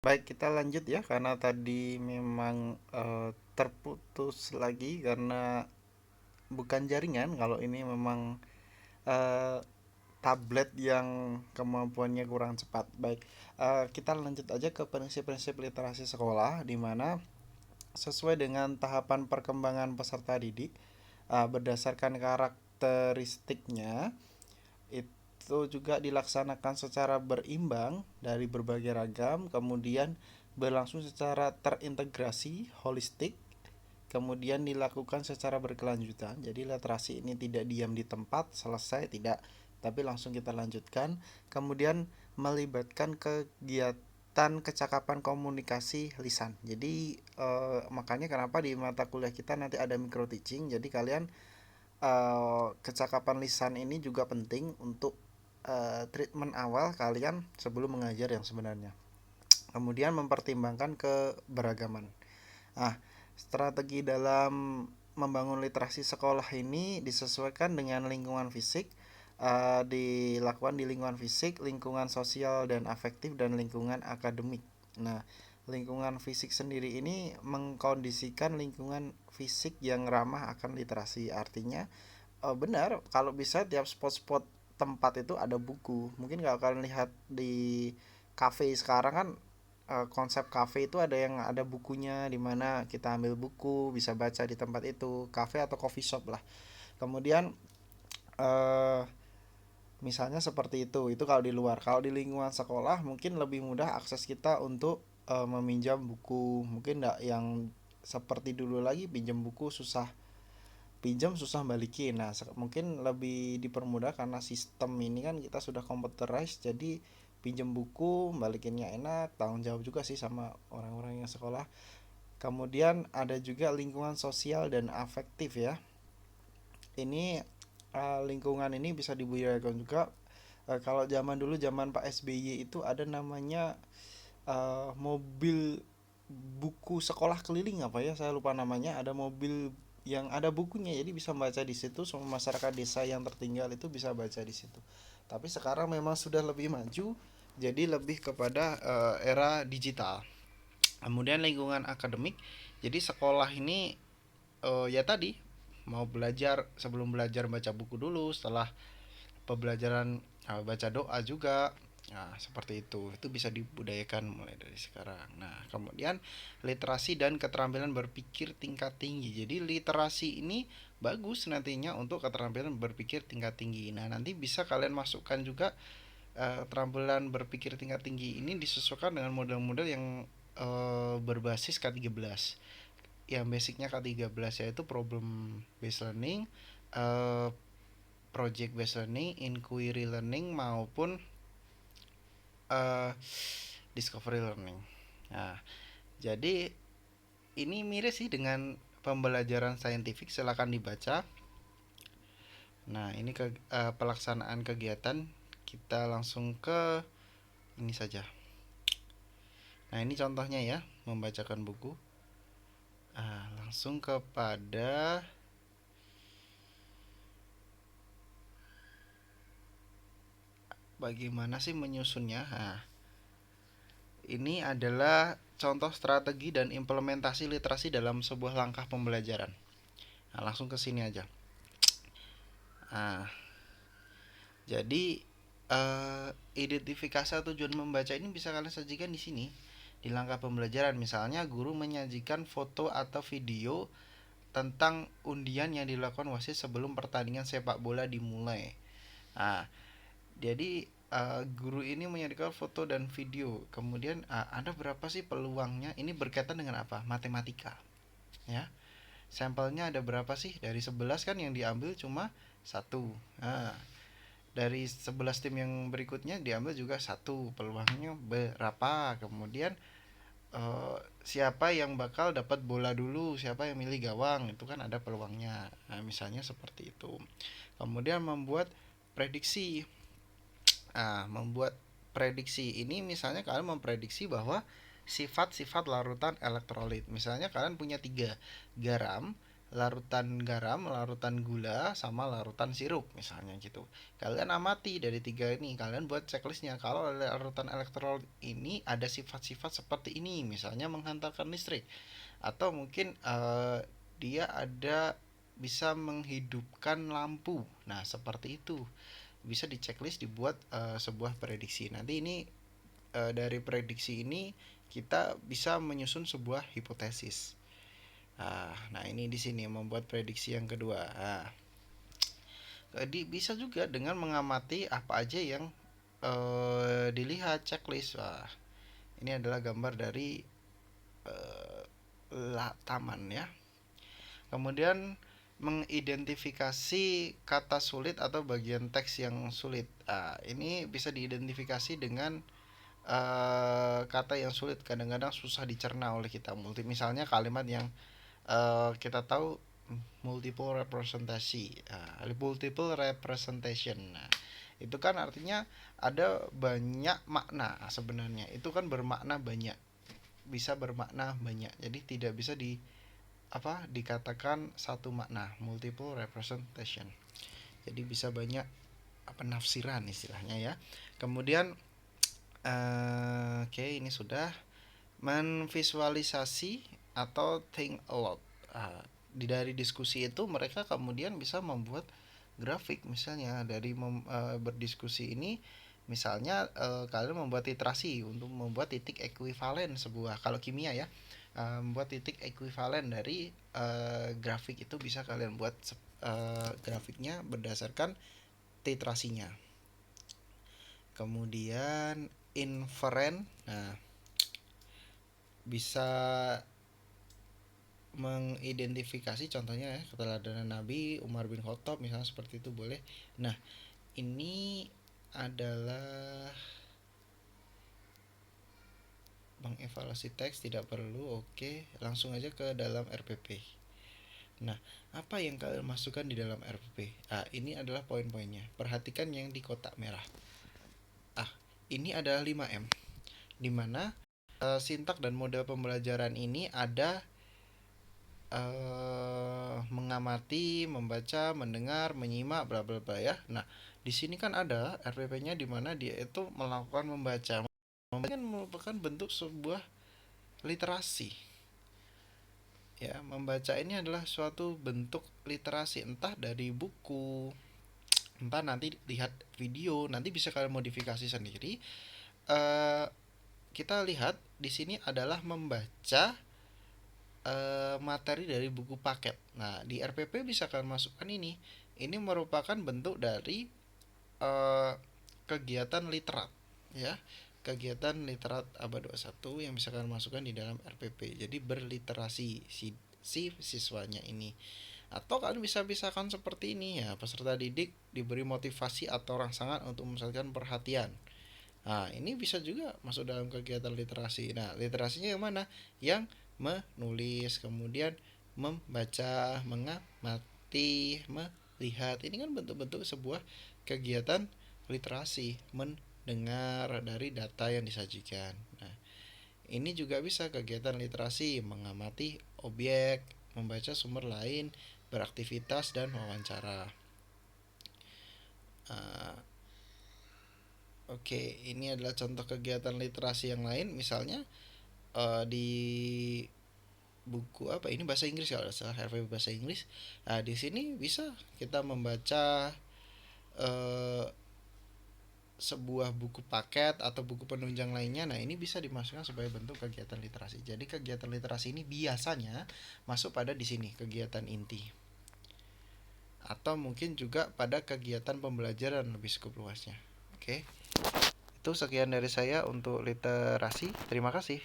Baik, kita lanjut ya karena tadi memang terputus lagi karena bukan jaringan. Kalau ini memang eh, tablet yang kemampuannya kurang cepat. Baik, kita lanjut aja ke prinsip-prinsip literasi sekolah di mana sesuai dengan tahapan perkembangan peserta didik berdasarkan karakteristiknya itu juga dilaksanakan secara berimbang dari berbagai ragam, kemudian berlangsung secara terintegrasi, holistik, kemudian dilakukan secara berkelanjutan. Jadi literasi ini tidak diam di tempat, selesai, tidak, tapi langsung kita lanjutkan. Kemudian melibatkan kegiatan kecakapan komunikasi lisan. Jadi makanya kenapa di mata kuliah kita nanti ada micro teaching. Jadi kalian kecakapan lisan ini juga penting untuk treatment awal kalian sebelum mengajar yang sebenarnya. Kemudian mempertimbangkan keberagaman. Ah, strategi dalam membangun literasi sekolah ini disesuaikan dengan lingkungan fisik, dilakukan di lingkungan fisik, lingkungan sosial dan afektif, dan lingkungan akademik. Nah, lingkungan fisik sendiri ini mengkondisikan lingkungan fisik yang ramah akan literasi. Artinya, benar, kalau bisa tiap spot-spot tempat itu ada buku. Mungkin kalau kalian lihat di cafe sekarang kan, konsep cafe itu ada yang ada bukunya di mana kita ambil buku, bisa baca di tempat itu, cafe atau coffee shop lah. Kemudian eh misalnya seperti itu kalau di luar. Kalau di lingkungan sekolah mungkin lebih mudah akses kita untuk meminjam buku. Mungkin enggak yang seperti dulu lagi, pinjam buku susah, pinjam susah balikin. Nah, mungkin lebih dipermudah karena sistem ini kan kita sudah computerized, jadi pinjam buku balikinnya enak, tanggung jawab juga sih sama orang-orang yang sekolah. Kemudian ada juga lingkungan sosial dan afektif ya. Ini lingkungan ini bisa dibudayakan juga. Kalau zaman dulu, zaman Pak SBY itu ada namanya mobil buku sekolah keliling apa ya, saya lupa namanya. Ada mobil yang ada bukunya, jadi bisa baca di situ, semua masyarakat desa yang tertinggal itu bisa baca di situ. Tapi sekarang memang sudah lebih maju, jadi lebih kepada era digital. Kemudian lingkungan akademik, jadi sekolah ini ya tadi, mau belajar, sebelum belajar baca buku dulu, setelah pembelajaran baca doa juga. Nah, seperti itu bisa dibudayakan mulai dari sekarang. Nah, kemudian literasi dan keterampilan berpikir tingkat tinggi. Jadi literasi ini bagus nantinya untuk keterampilan berpikir tingkat tinggi. Nah, nanti bisa kalian masukkan juga keterampilan berpikir tingkat tinggi ini disesuaikan dengan model-model yang berbasis K13. Yang basicnya K13 yaitu problem based learning, eh, project based learning, inquiry learning, maupun uh, discovery learning. Nah, jadi ini mirip sih dengan pembelajaran saintifik, silakan dibaca. Nah, ini pelaksanaan kegiatan, kita langsung ke ini saja. Nah, ini contohnya ya, membacakan buku. Langsung kepada bagaimana sih menyusunnya. Nah, ini adalah contoh strategi dan implementasi literasi dalam sebuah langkah pembelajaran. Nah, langsung ke sini aja. Nah, jadi identifikasi tujuan membaca ini bisa kalian sajikan di sini di langkah pembelajaran. Misalnya guru menyajikan foto atau video tentang undian yang dilakukan wasit sebelum pertandingan sepak bola dimulai. Nah, jadi guru ini menyajikan foto dan video. Kemudian ada berapa sih peluangnya? Ini berkaitan dengan apa? Matematika. Ya. Sampelnya ada berapa sih? Dari 11 kan yang diambil cuma satu. Nah, dari 11 tim yang berikutnya diambil juga satu, peluangnya berapa. Kemudian siapa yang bakal dapat bola dulu, siapa yang milih gawang, itu kan ada peluangnya. Nah, misalnya seperti itu. Kemudian membuat prediksi. Membuat prediksi ini misalnya kalian memprediksi bahwa sifat-sifat larutan elektrolit. Misalnya kalian punya tiga: garam, larutan garam, larutan gula, sama larutan sirup misalnya gitu. Kalian amati dari tiga ini, kalian buat checklistnya. Kalau larutan elektrolit ini ada sifat-sifat seperti ini, misalnya menghantarkan listrik, atau mungkin dia ada bisa menghidupkan lampu. Nah, seperti itu. Bisa di checklist, dibuat sebuah prediksi. Nanti ini dari prediksi ini kita bisa menyusun sebuah hipotesis. Nah ini di sini membuat prediksi yang kedua. Bisa juga dengan mengamati apa aja yang dilihat checklist. Ini adalah gambar dari taman ya. Kemudian mengidentifikasi kata sulit atau bagian teks yang sulit. Ini bisa diidentifikasi dengan kata yang sulit, kadang-kadang susah dicerna oleh kita. Misalnya kalimat yang kita tahu multiple representation. Nah, itu kan artinya ada banyak makna sebenarnya. Itu kan bermakna banyak, bisa bermakna banyak. Jadi tidak bisa dikatakan satu makna, multiple representation. Jadi bisa banyak penafsiran istilahnya ya. Kemudian oke, ini sudah menvisualisasi atau think a lot. Dari diskusi itu mereka kemudian bisa membuat grafik, misalnya dari berdiskusi ini, misalnya kalian membuat literasi untuk membuat titik ekuivalen sebuah, kalau kimia ya, membuat titik ekuivalen dari grafik itu bisa kalian buat grafiknya berdasarkan titrasinya. Kemudian inferen, nah bisa mengidentifikasi contohnya ya, keteladanan Nabi Umar bin Khattab misalnya, seperti itu boleh. Nah ini adalah mengevaluasi teks, tidak perlu. Oke, langsung aja ke dalam RPP. Nah, apa yang kalian masukkan di dalam RPP? Ini adalah poin-poinnya. Perhatikan yang di kotak merah. Ini adalah 5M, dimana sintak dan model pembelajaran ini ada mengamati, membaca, mendengar, menyimak, bla bla bla ya. Nah, di sini kan ada RPP-nya di mana dia itu melakukan membaca. Membaca kan merupakan bentuk sebuah literasi. Ya, membaca ini adalah suatu bentuk literasi, entah dari buku, entah nanti lihat video, nanti bisa kalian modifikasi sendiri. Kita lihat di sini adalah membaca materi dari buku paket. Nah, di RPP bisa kalian masukkan ini. Ini merupakan bentuk dari kegiatan literat ya. Kegiatan literat abad 21 yang bisa kalian masukkan di dalam RPP. Jadi berliterasi si siswanya ini. Atau kalian bisa pisahkan seperti ini ya, peserta didik diberi motivasi atau rangsangan untuk memusatkan perhatian. Nah, ini bisa juga masuk dalam kegiatan literasi. Nah, literasinya yang mana? Yang menulis, kemudian membaca, mengamati, melihat. Ini kan bentuk-bentuk sebuah kegiatan literasi, mendengar dari data yang disajikan. Nah, ini juga bisa kegiatan literasi, mengamati objek, membaca sumber lain, beraktivitas, dan wawancara. Oke, ini adalah contoh kegiatan literasi yang lain, misalnya di buku apa ini, bahasa Inggris kalau salah, RPP bahasa Inggris. Nah, di sini bisa kita membaca sebuah buku paket atau buku penunjang lainnya. Nah, ini bisa dimasukkan sebagai bentuk kegiatan literasi. Jadi kegiatan literasi ini biasanya masuk pada di sini, kegiatan inti. Atau mungkin juga pada kegiatan pembelajaran lebih skup luasnya. Oke. Itu sekian dari saya untuk literasi. Terima kasih.